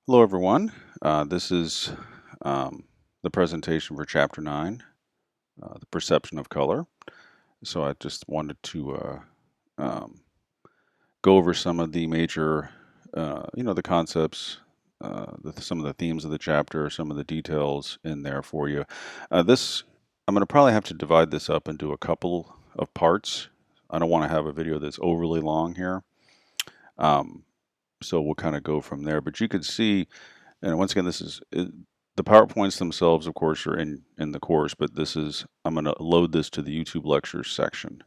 Hello, everyone. This is the presentation for Chapter 9, The Perception of Color. So I just wanted to um, go over some of the major, the concepts, some of the themes of the chapter, some of the details in there for you. I'm going to probably have to divide this up into a couple of parts. I don't want to have a video that's overly long here. Um, so we'll kind of go from there. But you could see, and once again, the PowerPoints themselves, of course, are in the course, but I'm going to load this to the YouTube lectures section.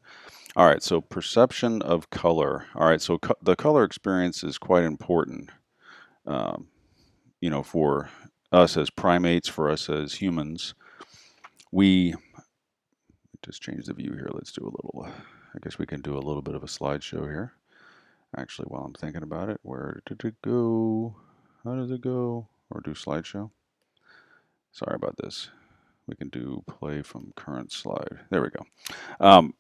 All right, so perception of color. All right, so the color experience is quite important, um, for us as primates, for us as humans. We just change the view here. Let's do a little, I guess we can do a little bit of a slideshow here. Actually, while I'm thinking about it, where did it go? How does it go? Or do slideshow? Sorry about this. We can do play from current slide. There we go. Um,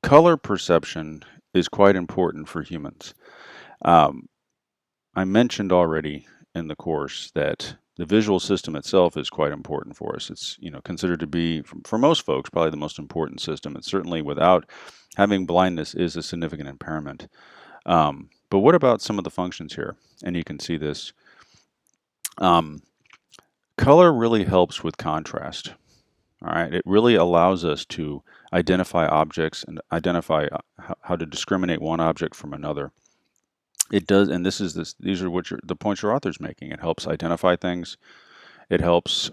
Color perception is quite important for humans. Um, I mentioned already in the course that the visual system itself is quite important for us. It's considered to be, for most folks, probably the most important system. And certainly without having blindness is a significant impairment. But what about some of the functions here? And you can see this. Color really helps with contrast. All right, it really allows us to identify objects and identify how to discriminate one object from another. It does, and these are the points your author's making. It helps identify things. It helps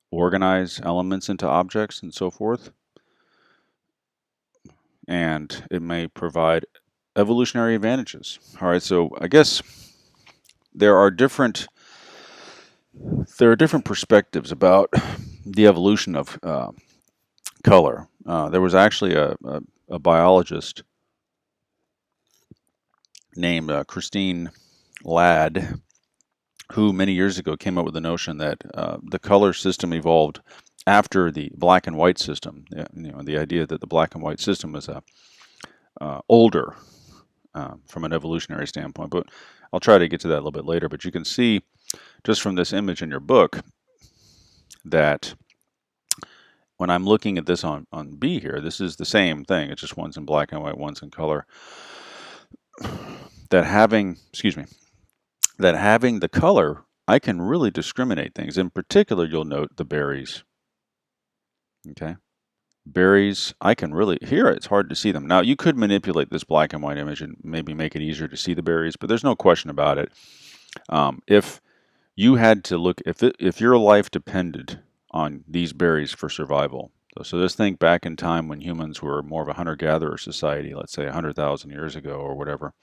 organize elements into objects and so forth. And it may provide evolutionary advantages. All right, so I guess there are different perspectives about the evolution of color. There was actually a biologist named Christine Ladd, who many years ago came up with the notion that the color system evolved after the black and white system. The idea that the black and white system was older from an evolutionary standpoint. But I'll try to get to that a little bit later. But you can see just from this image in your book that when I'm looking at this on B here, this is the same thing. It's just one's in black and white, one's in color. That having the color, I can really discriminate things. In particular, you'll note the berries. Okay. Berries, I can really, here it's hard to see them. Now, you could manipulate this black and white image and maybe make it easier to see the berries, but there's no question about it. If you had to look, if your life depended on these berries for survival, so just think back in time when humans were more of a hunter-gatherer society, let's say 100,000 years ago or whatever,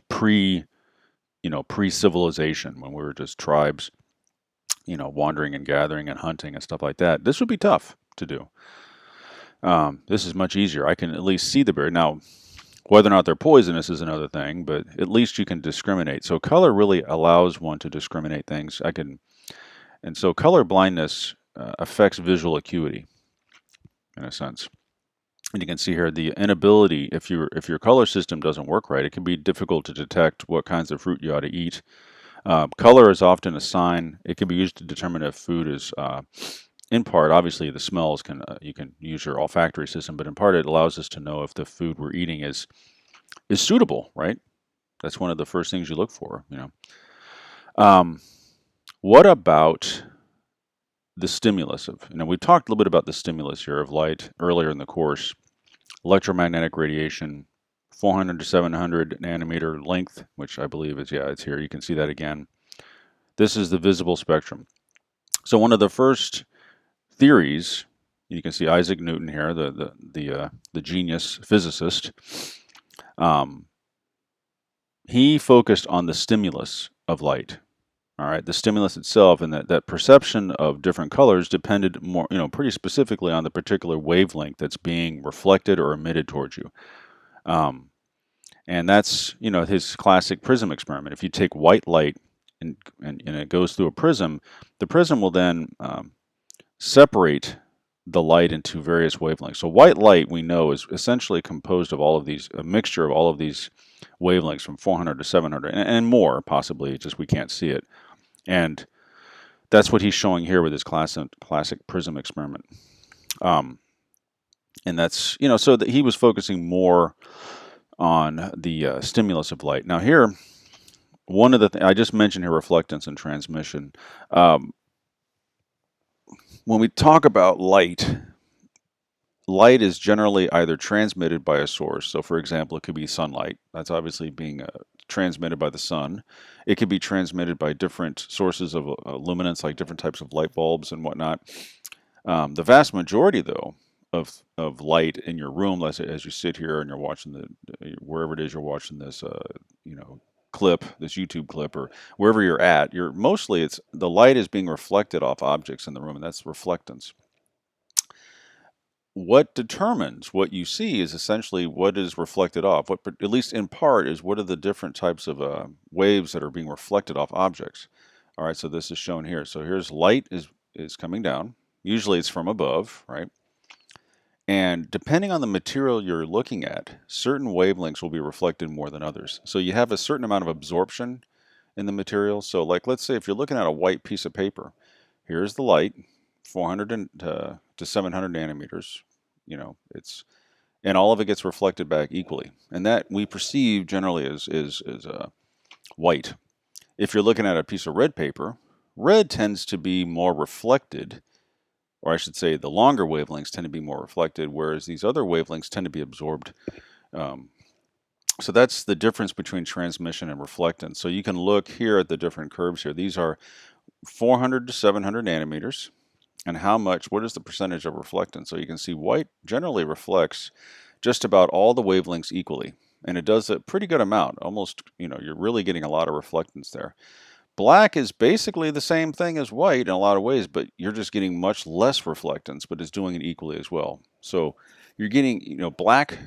pre-civilization, when we were just tribes, wandering and gathering and hunting and stuff like that. This would be tough to do. This is much easier. I can at least see the berry. Now, whether or not they're poisonous is another thing, but at least you can discriminate. So color really allows one to discriminate things. And so color blindness affects visual acuity, in a sense. And you can see here the inability, if your color system doesn't work right, it can be difficult to detect what kinds of fruit you ought to eat. Color is often a sign. It can be used to determine if food is, in part, obviously the smells you can use your olfactory system, but in part it allows us to know if the food we're eating is suitable, right? That's one of the first things you look for, What about the stimulus of, we talked a little bit about the stimulus here of light earlier in the course. Electromagnetic radiation, 400 to 700 nanometer length, which I believe is, it's here. You can see that again. This is the visible spectrum. So one of the first theories, you can see Isaac Newton here, the genius physicist. He focused on the stimulus of light. All right, the stimulus itself, and that perception of different colors depended more, pretty specifically on the particular wavelength that's being reflected or emitted towards you. And that's, his classic prism experiment. If you take white light and it goes through a prism, the prism will then separate the light into various wavelengths. So white light, we know, is essentially composed of a mixture of all of these wavelengths from 400 to 700 and more, possibly, just we can't see it. And that's what he's showing here with his classic prism experiment. And that's, so that he was focusing more on the stimulus of light. Now here, one of the things I just mentioned here, reflectance and transmission. When we talk about light, light is generally either transmitted by a source. So for example, it could be sunlight. That's obviously being transmitted by the sun. It could be transmitted by different sources of luminance, like different types of light bulbs and whatnot. The vast majority, though, of light in your room, let's say as you sit here and you're watching wherever it is you're watching this, clip, this YouTube clip, or wherever you're at, it's the light is being reflected off objects in the room, and that's reflectance. What determines what you see is essentially what is reflected off. What, at least in part, is what are the different types of waves that are being reflected off objects. All right, so this is shown here. So here's light is coming down. Usually it's from above, right? And depending on the material you're looking at, certain wavelengths will be reflected more than others. So you have a certain amount of absorption in the material. So like, let's say if you're looking at a white piece of paper, here's the light, 400 to 700 nanometers, and all of it gets reflected back equally. And that we perceive generally as white. If you're looking at a piece of red paper, red tends to be more reflected, or I should say the longer wavelengths tend to be more reflected, whereas these other wavelengths tend to be absorbed. So that's the difference between transmission and reflectance. So you can look here at the different curves here. These are 400 to 700 nanometers. And what is the percentage of reflectance? So you can see white generally reflects just about all the wavelengths equally. And it does a pretty good amount. Almost, you're really getting a lot of reflectance there. Black is basically the same thing as white in a lot of ways, but you're just getting much less reflectance, but it's doing it equally as well. So you're getting, black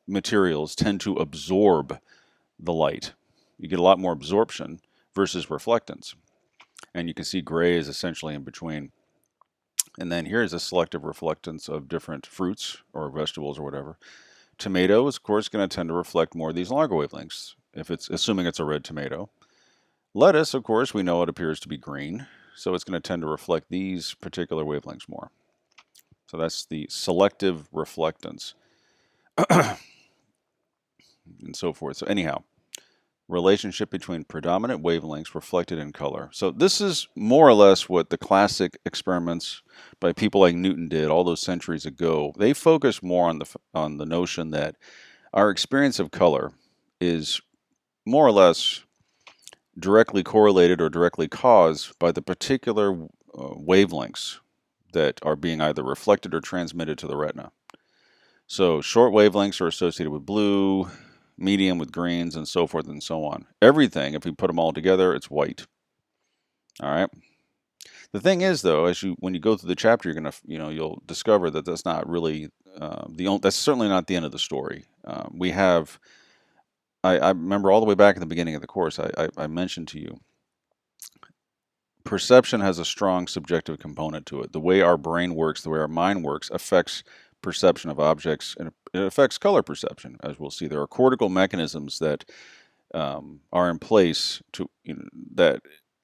materials tend to absorb the light. You get a lot more absorption versus reflectance. And you can see gray is essentially in between. And then here's a selective reflectance of different fruits or vegetables or whatever. Tomato is, of course, going to tend to reflect more of these longer wavelengths, assuming it's a red tomato. Lettuce, of course, we know it appears to be green, so it's going to tend to reflect these particular wavelengths more. So that's the selective reflectance and so forth. So anyhow, relationship between predominant wavelengths reflected in color. So this is more or less what the classic experiments by people like Newton did all those centuries ago. They focused more on the notion that our experience of color is more or less directly correlated or directly caused by the particular wavelengths that are being either reflected or transmitted to the retina. So short wavelengths are associated with blue, medium with greens, and so forth and so on. Everything, if we put them all together, it's white. All right. The thing is, though, when you go through the chapter, you'll discover that that's not really that's certainly not the end of the story. I remember all the way back in the beginning of the course, I mentioned to you, perception has a strong subjective component to it. The way our brain works, the way our mind works, affects perception of objects, and it affects color perception, as we'll see. There are cortical mechanisms that are in place that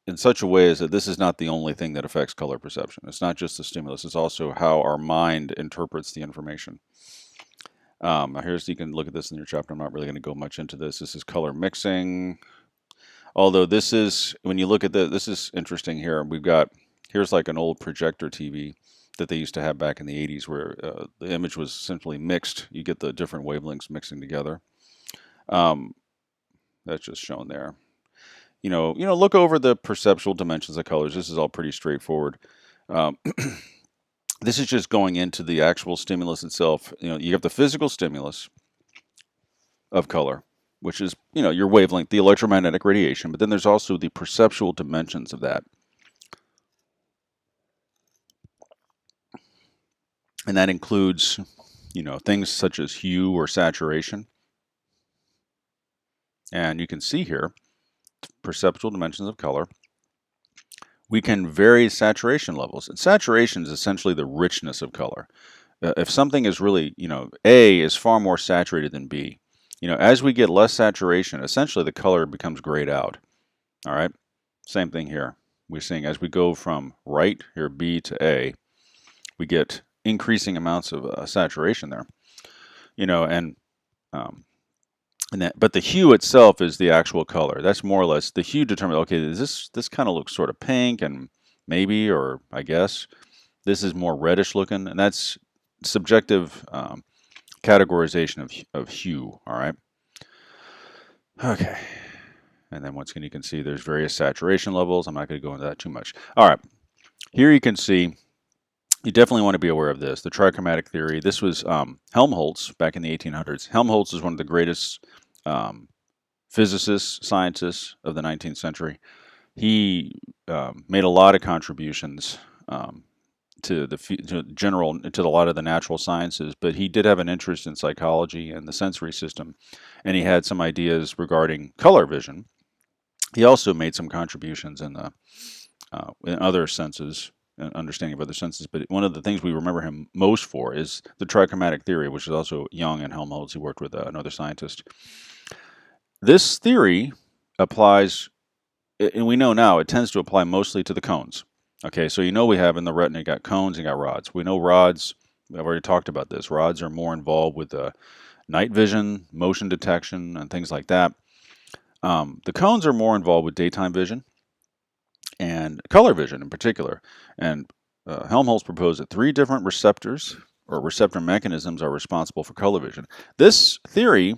in such a way as that this is not the only thing that affects color perception. It's not just the stimulus, it's also how our mind interprets the information. You can look at this in your chapter. I'm not really going to go much into this. This is color mixing. Although when you look at this is interesting here. Here's like an old projector TV that they used to have back in the 80s where the image was simply mixed. You get the different wavelengths mixing together. That's just shown there. Look over the perceptual dimensions of colors. This is all pretty straightforward. This is just going into the actual stimulus itself. You have the physical stimulus of color, which is, your wavelength, the electromagnetic radiation, but then there's also the perceptual dimensions of that. And that includes, things such as hue or saturation. And you can see here, perceptual dimensions of color. We can vary saturation levels. And saturation is essentially the richness of color. If something is really, A is far more saturated than B. as we get less saturation, essentially the color becomes grayed out. All right, same thing here. We're seeing as we go from right here, B to A, we get increasing amounts of saturation there. But the hue itself is the actual color. That's more or less the hue determines. Okay, this kind of looks sort of pink, and maybe, or I guess, this is more reddish looking, and that's subjective categorization of hue. All right. Okay. And then once again, you can see there's various saturation levels. I'm not going to go into that too much. All right. Here you can see, you definitely want to be aware of this, the trichromatic theory. This was Helmholtz back in the 1800s. Helmholtz is one of the greatest physicists, scientists of the 19th century. He made a lot of contributions to a lot of the natural sciences, but he did have an interest in psychology and the sensory system, and he had some ideas regarding color vision. He also made some contributions in other senses, understanding of other senses, but one of the things we remember him most for is the trichromatic theory, which is also Young and Helmholtz. He worked with another scientist. This theory applies, and we know now it tends to apply mostly to the cones. Okay, so we have in the retina, you got cones, you got rods. We know rods, I've already talked about this, rods are more involved with night vision, motion detection, and things like that. The cones are more involved with daytime vision and color vision in particular. And Helmholtz proposed that 3 different receptors or receptor mechanisms are responsible for color vision. This theory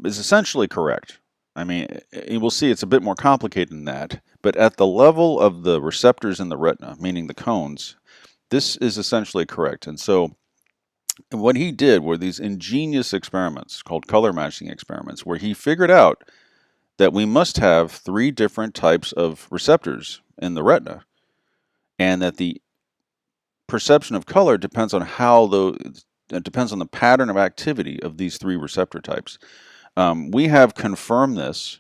is essentially correct. I mean, you will see it's a bit more complicated than that, but at the level of the receptors in the retina, meaning the cones, this is essentially correct. And so what he did were these ingenious experiments called color matching experiments, where he figured out that we must have 3 different types of receptors in the retina, and that the perception of color depends on it depends on the pattern of activity of these 3 receptor types. We have confirmed this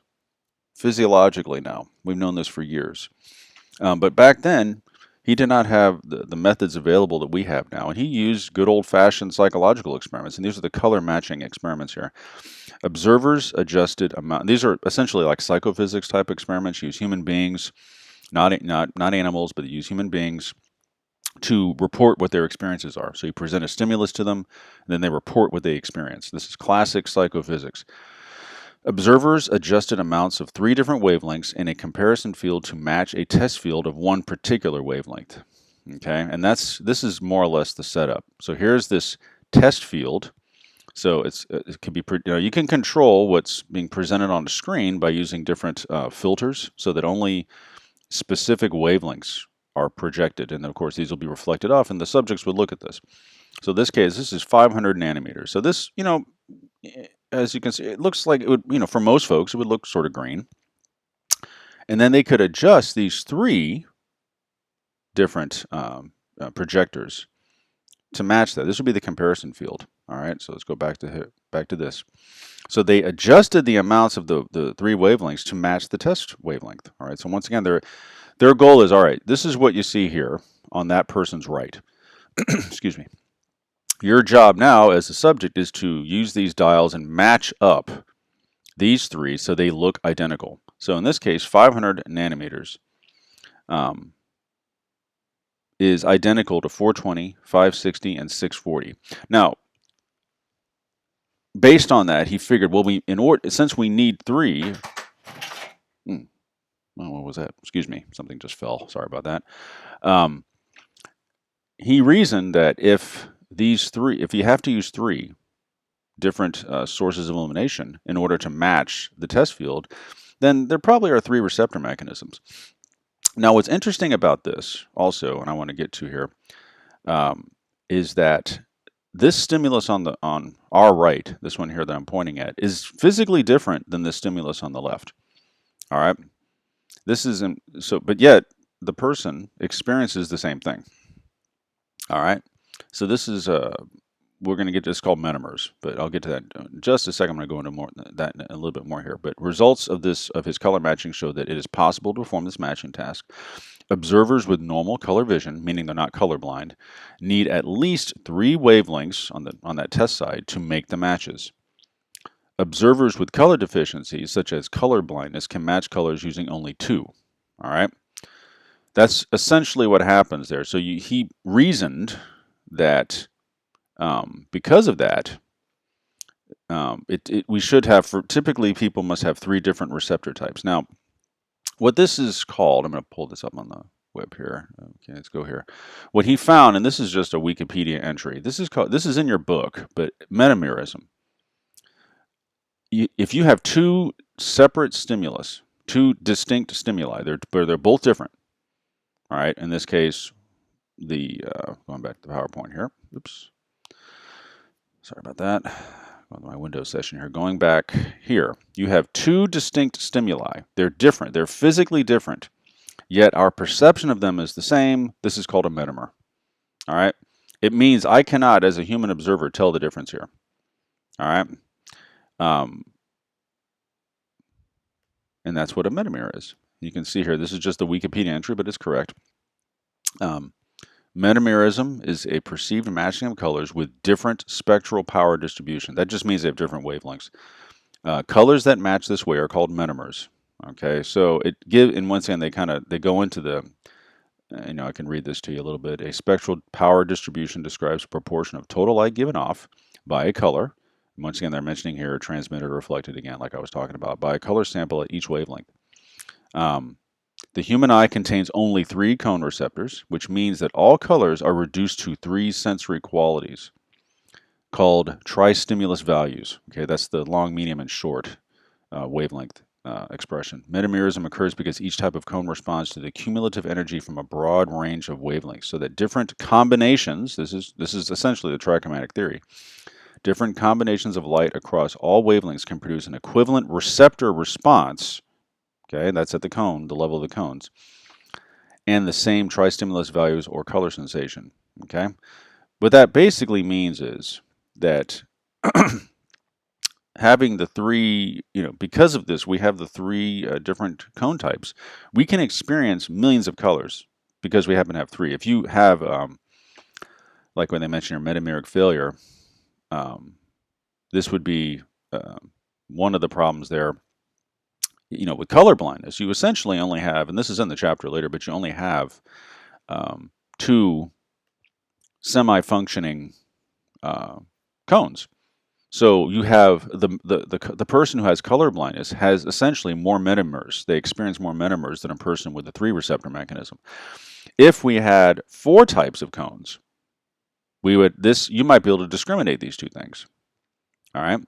physiologically now. We've known this for years. But back then, he did not have the methods available that we have now, and he used good old-fashioned psychological experiments, and these are the color matching experiments here. Observers adjusted amount. These are essentially like psychophysics type experiments. Use human beings, not animals, but use human beings to report what their experiences are. So you present a stimulus to them, and then they report what they experience. This is classic psychophysics. Observers adjusted amounts of 3 different wavelengths in a comparison field to match a test field of one particular wavelength. Okay, and this is more or less the setup. So here's this test field. So it can be, you can control what's being presented on the screen by using different filters, so that only specific wavelengths are projected, and of course these will be reflected off, and the subjects would look at this. So in this case, this is 500 nanometers. So this, as you can see, it looks like it would, for most folks, it would look sort of green. And then they could adjust these 3 different projectors to match that. This would be the comparison field. All right, so let's go back to this. So they adjusted the amounts of the 3 wavelengths to match the test wavelength. All right, so once again, their goal is, all right, this is what you see here on that person's right. Excuse me. Your job now as a subject is to use these dials and match up these 3 so they look identical. So in this case, 500 nanometers is identical to 420, 560, and 640. Now, based on that, he figured, well, since we need 3. What was that? Excuse me, something just fell. Sorry about that. He reasoned that if you have to use 3 different sources of illumination in order to match the test field, then there probably are 3 receptor mechanisms. Now, what's interesting about this also, and I want to get to here, is that this stimulus on our right, this one here that I'm pointing at, is physically different than the stimulus on the left. All right, but yet the person experiences the same thing. All right, so this is we're going to get to this called metamers, but I'll get to that in just a second. I'm going to go into that a little bit more here. But results of his color matching show that it is possible to perform this matching task. Observers with normal color vision, meaning they're not colorblind, need at least 3 wavelengths on that test side to make the matches. observers with color deficiencies, such as color blindness, can match colors using only two. All right? That's essentially what happens there. So he reasoned that because of that, we should have, typically people must have 3 different receptor types. Now, what this is called, I'm going to pull this up on the web here. Okay, let's go here. What he found, and this is just a Wikipedia entry, this is in your book, but metamerism. If you have 2 separate stimulus, 2 distinct stimuli, they're both different. All right, in this case, going back to the PowerPoint here. Oops. Sorry about that. Going to my Windows session here. Going back here, you have 2 distinct stimuli. They're different. They're physically different, yet our perception of them is the same. This is called a metamer. All right? It means I cannot, as a human observer, tell the difference here. All right? And that's what a metamer is. You can see here, this is just a Wikipedia entry, but it's correct. Metamerism is a perceived matching of colors with different spectral power distribution. That just means they have different wavelengths. Colors that match this way are called metamers. Okay, so and once again, they go into the, I can read this to you a little bit. A spectral power distribution describes the proportion of total light given off by a color. Once again, they're mentioning here transmitted or reflected again, like I was talking about, by a color sample at each wavelength. The human eye contains only 3 cone receptors, which means that all colors are reduced to 3 sensory qualities called tristimulus values. Okay, that's the long, medium, and short wavelength expression. Metamerism occurs because each type of cone responds to the cumulative energy from a broad range of wavelengths, so that different combinations, this is essentially the trichromatic theory, different combinations of light across all wavelengths can produce an equivalent receptor response. Okay, that's at the cone, the level of the cones, and the same tristimulus values or color sensation. Okay, what that basically means is that having the 3, because of this, we have the 3 different cone types. We can experience millions of colors because we happen to have 3. If you have, like when they mention your metameric failure, this would be one of the problems there. With color blindness, you essentially only have, and this is in the chapter later, but you only have 2 semi-functioning cones. So you have the person who has color blindness has essentially more metamers. They experience more metamers than a person with a 3 receptor mechanism. If we had 4 types of cones, you might be able to discriminate these 2 things. All right.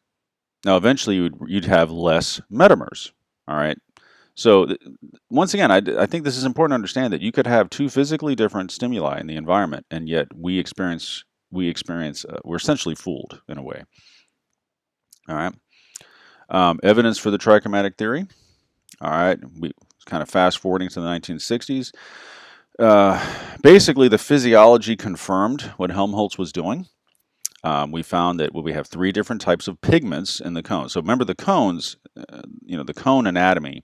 Now, eventually, you'd have less metamers. All right. So once again, I think this is important to understand that you could have 2 physically different stimuli in the environment, and yet we're essentially fooled in a way. All right. Evidence for the trichromatic theory. All right. We kind of fast forwarding to the 1960s. Basically, the physiology confirmed what Helmholtz was doing. We found that we have 3 different types of pigments in the cone. So remember the cones, the cone anatomy.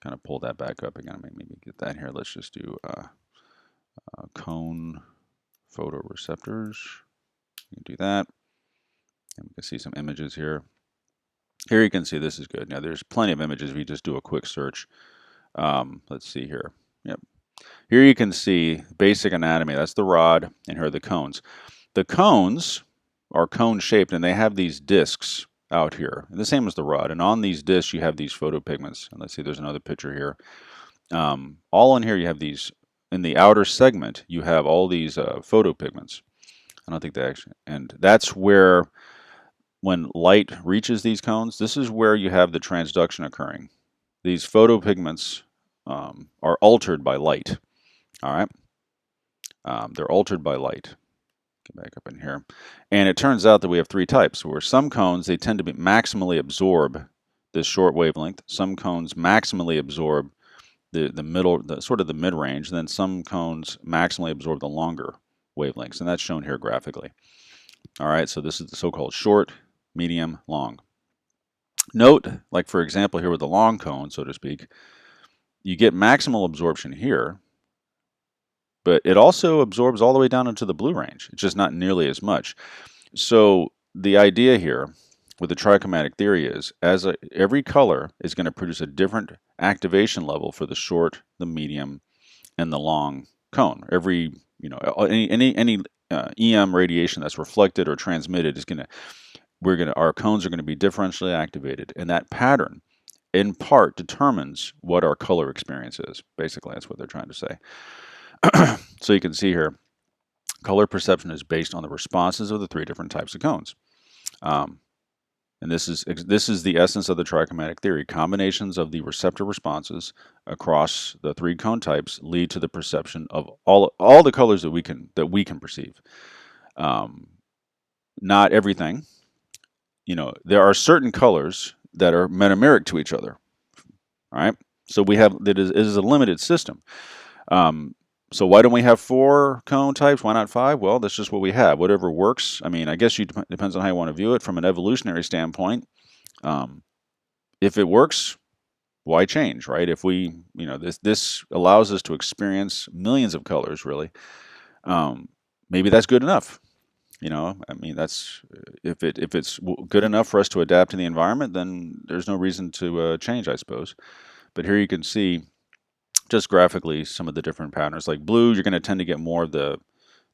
Kind of pull that back up again. Maybe get that here. Let's just do cone photoreceptors. You can do that. And we can see some images here. Here you can see this is good. Now there's plenty of images if you just do a quick search. Let's see here. Yep. Here you can see basic anatomy. That's the rod, and here are the cones. The cones are cone-shaped, and they have these discs out here, and the same as the rod. And on these discs, you have these photopigments. And let's see, there's another picture here. All in here, you have these. In the outer segment, you have all these photopigments. I don't think they actually, and that's where, when light reaches these cones, this is where you have the transduction occurring. These photopigments are altered by light. All right, they're altered by light. Get back up in here, and it turns out that we have 3 types. Where some cones, they tend to maximally absorb this short wavelength. Some cones maximally absorb the middle, sort of the mid-range. Then some cones maximally absorb the longer wavelengths, and that's shown here graphically. All right, so this is the so-called short, medium, long. Note, like for example here with the long cone, so to speak, you get maximal absorption here, but it also absorbs all the way down into the blue range. It's just not nearly as much. So the idea here with the trichromatic theory is every color is going to produce a different activation level for the short, the medium, and the long cone. Every, any EM radiation that's reflected or transmitted is going to, our cones are going to be differentially activated, and that pattern in part determines what our color experience is. Basically, that's what they're trying to say. So you can see here, color perception is based on the responses of the three different types of cones. And this is the essence of the trichromatic theory. Combinations of the receptor responses across the three cone types lead to the perception of all the colors that we can perceive. Not everything. There are certain colors that are metameric to each other. All right, so it is a limited system. So why don't we have 4 cone types? Why not 5? Well, that's just what we have. Whatever works. I mean, I guess depends on how you want to view it from an evolutionary standpoint. If it works, why change, right? If we, this allows us to experience millions of colors, really. Maybe that's good enough. I mean, that's if it's good enough for us to adapt to the environment, then there's no reason to change, I suppose. But here you can see, just graphically, some of the different patterns. Like blue, you're going to tend to get more of the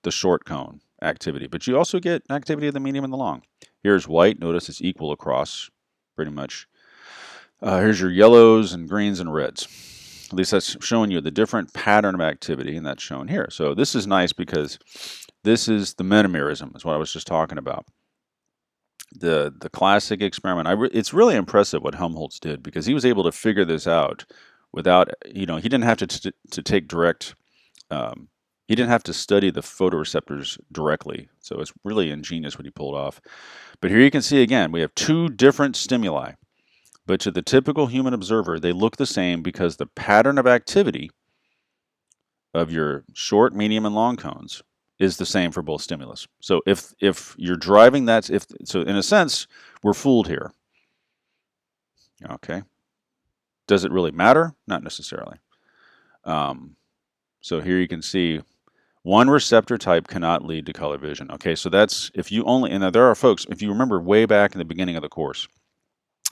short cone activity, but you also get activity of the medium and the long. Here's white. Notice it's equal across, pretty much. Here's your yellows and greens and reds. At least that's showing you the different pattern of activity, and that's shown here. So this is nice because this is the metamerism, is what I was just talking about. The classic experiment. It's really impressive what Helmholtz did, because he was able to figure this out without, he didn't have to take direct, he didn't have to study the photoreceptors directly. So it's really ingenious what he pulled off. But here you can see again, we have 2 different stimuli. But to the typical human observer, they look the same because the pattern of activity of your short, medium, and long cones is the same for both stimulus. So if you're driving that, so in a sense, we're fooled here. Okay. Does it really matter? Not necessarily. So here you can see one receptor type cannot lead to color vision. Okay, so that's if you only, and there are folks, if you remember way back in the beginning of the course,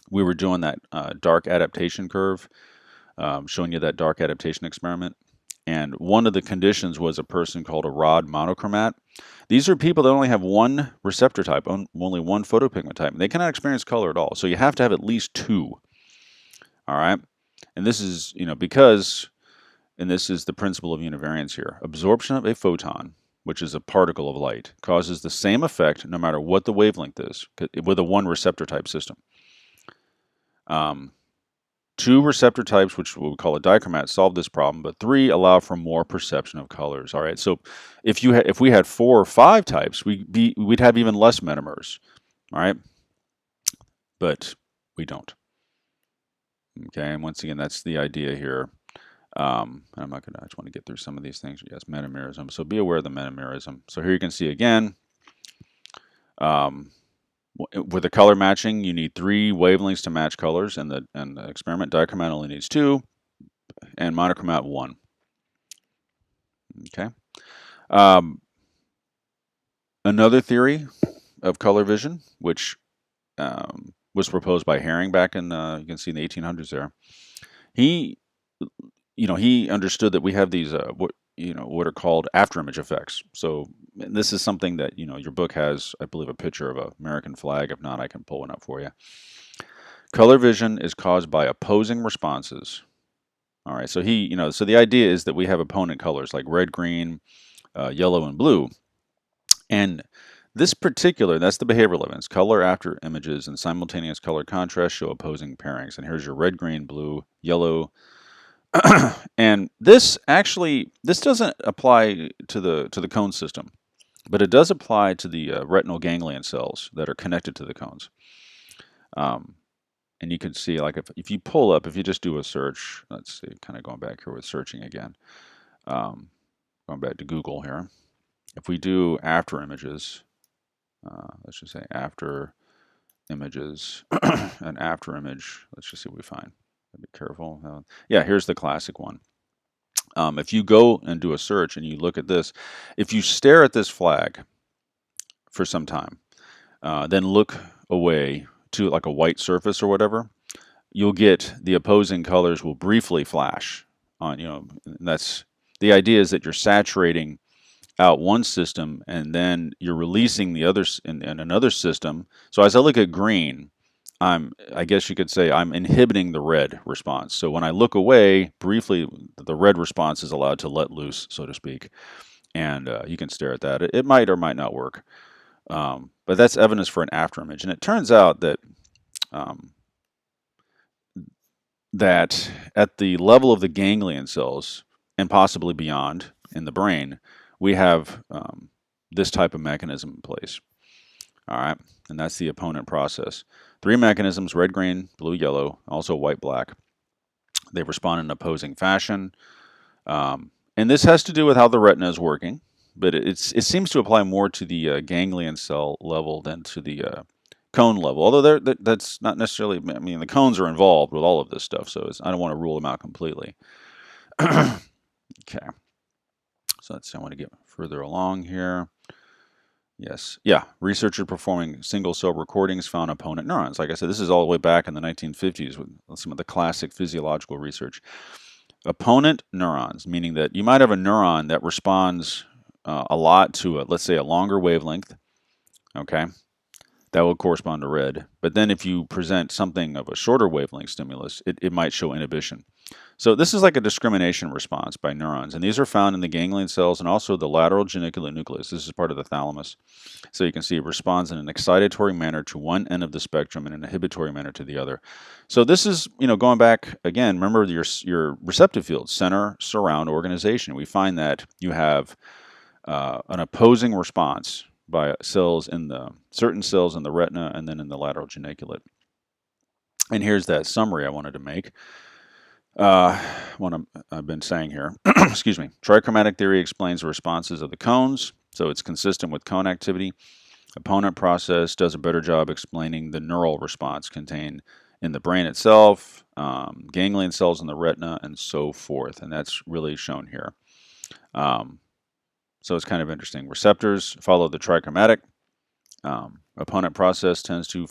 we were doing that dark adaptation curve, showing you that dark adaptation experiment. And one of the conditions was a person called a rod monochromat. These are people that only have one receptor type, only one photopigment type. And they cannot experience color at all. So you have to have at least 2. All right. And this is, because, and this is the principle of univariance here. Absorption of a photon, which is a particle of light, causes the same effect no matter what the wavelength is, with a one receptor type system. 2 receptor types, which we call a dichromat, solve this problem, but 3 allow for more perception of colors. All right, so if we had 4 or 5 types, we'd have even less metamers. All right, but we don't. Okay, and once again, that's the idea here. I'm not gonna. I just want to get through some of these things. Yes, metamerism. So be aware of the metamerism. So here you can see again. With the color matching, you need 3 wavelengths to match colors, and the experiment dichromat only needs 2, and monochromat 1. Okay. Another theory of color vision, which was proposed by Herring back in you can see in the 1800s there. He understood that we have these what are called afterimage effects. So this is something that, your book has, I believe, a picture of an American flag. If not, I can pull one up for you. Color vision is caused by opposing responses. All right, so so the idea is that we have opponent colors like red, green, yellow, and blue. And this particular, that's the behavioral evidence. Color after images and simultaneous color contrast show opposing pairings. And here's your red, green, blue, yellow. And this doesn't apply to the cone system, but it does apply to the retinal ganglion cells that are connected to the cones. And you can see, like, if you pull up, if you just do a search, let's see, kind of going back here with searching again, going back to Google here. If we do after images, let's just say after images, an after image, let's just see what we find. Be careful. Yeah, here's the classic one. If you go and do a search and you look at this, if you stare at this flag for some time, then look away to like a white surface or whatever, you'll get the opposing colors will briefly flash on, that's the idea, is that you're saturating out one system and then you're releasing the others in another system. So as I look at green, I guess you could say I'm inhibiting the red response. So when I look away briefly, the red response is allowed to let loose, so to speak. And you can stare at that. It might or might not work. But that's evidence for an afterimage. And it turns out that that at the level of the ganglion cells and possibly beyond in the brain, we have this type of mechanism in place. All right, and that's the opponent process. 3 mechanisms: red, green, blue, yellow, also white, black. They respond in opposing fashion. And this has to do with how the retina is working, but it seems to apply more to the ganglion cell level than to the cone level. Although that's not necessarily, I mean, the cones are involved with all of this stuff, so I don't want to rule them out completely. Okay, so let's see, I want to get further along here. Yes, yeah, researchers performing single cell recordings found opponent neurons. Like I said, this is all the way back in the 1950s with some of the classic physiological research. Opponent neurons, meaning that you might have a neuron that responds a lot to, let's say, a longer wavelength, okay? That will correspond to red. But then if you present something of a shorter wavelength stimulus, it might show inhibition. So this is like a discrimination response by neurons, and these are found in the ganglion cells and also the lateral geniculate nucleus. This is part of the thalamus. So you can see it responds in an excitatory manner to one end of the spectrum and an inhibitory manner to the other. So this is, going back again, remember your receptive field, center, surround, organization. We find that you have an opposing response by certain cells in the retina and then in the lateral geniculate. And here's that summary I wanted to make. What I've been saying here. Excuse me. Trichromatic theory explains the responses of the cones, so it's consistent with cone activity. Opponent process does a better job explaining the neural response contained in the brain itself, ganglion cells in the retina, and so forth. And that's really shown here. So it's kind of interesting. Receptors follow the trichromatic. Opponent process tends to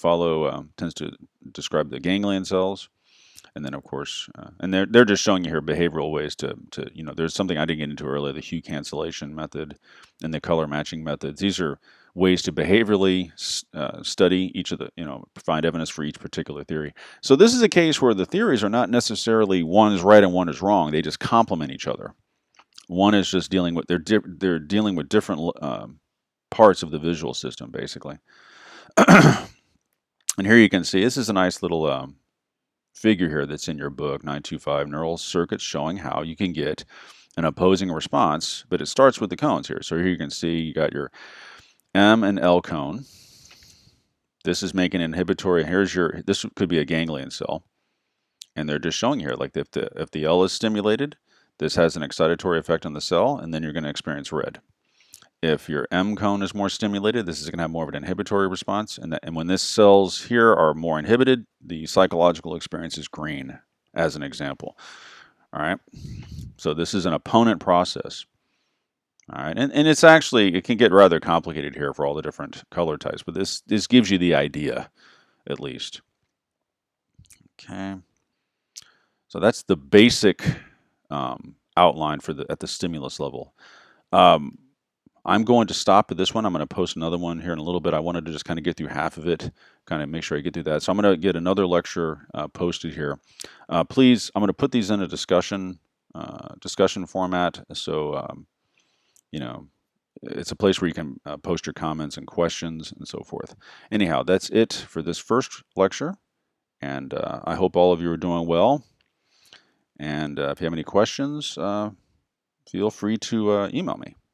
describe the ganglion cells. And then, of course, and they're just showing you here behavioral ways to there's something I didn't get into earlier, the hue cancellation method and the color matching methods. These are ways to behaviorally study each of the, find evidence for each particular theory. So this is a case where the theories are not necessarily one is right and one is wrong. They just complement each other. One is just dealing with, they're dealing with different parts of the visual system, basically. And here you can see, this is a nice little figure here that's in your book, 925 Neural Circuits, showing how you can get an opposing response, but it starts with the cones here. So here you can see you got your M and L cone. This is making inhibitory. This could be a ganglion cell. And they're just showing here, like if the L is stimulated, this has an excitatory effect on the cell, and then you're going to experience red. If your M cone is more stimulated, this is going to have more of an inhibitory response. And when these cells here are more inhibited, the psychological experience is green, as an example. All right. So this is an opponent process. All right. And it's actually, it can get rather complicated here for all the different color types, but this gives you the idea, at least. Okay. So that's the basic outline at the stimulus level. I'm going to stop at this one. I'm going to post another one here in a little bit. I wanted to just kind of get through half of it, kind of make sure I get through that. So I'm going to get another lecture posted here. Please, I'm going to put these in a discussion format. So, it's a place where you can post your comments and questions and so forth. Anyhow, that's it for this first lecture. And I hope all of you are doing well. And if you have any questions, feel free to email me.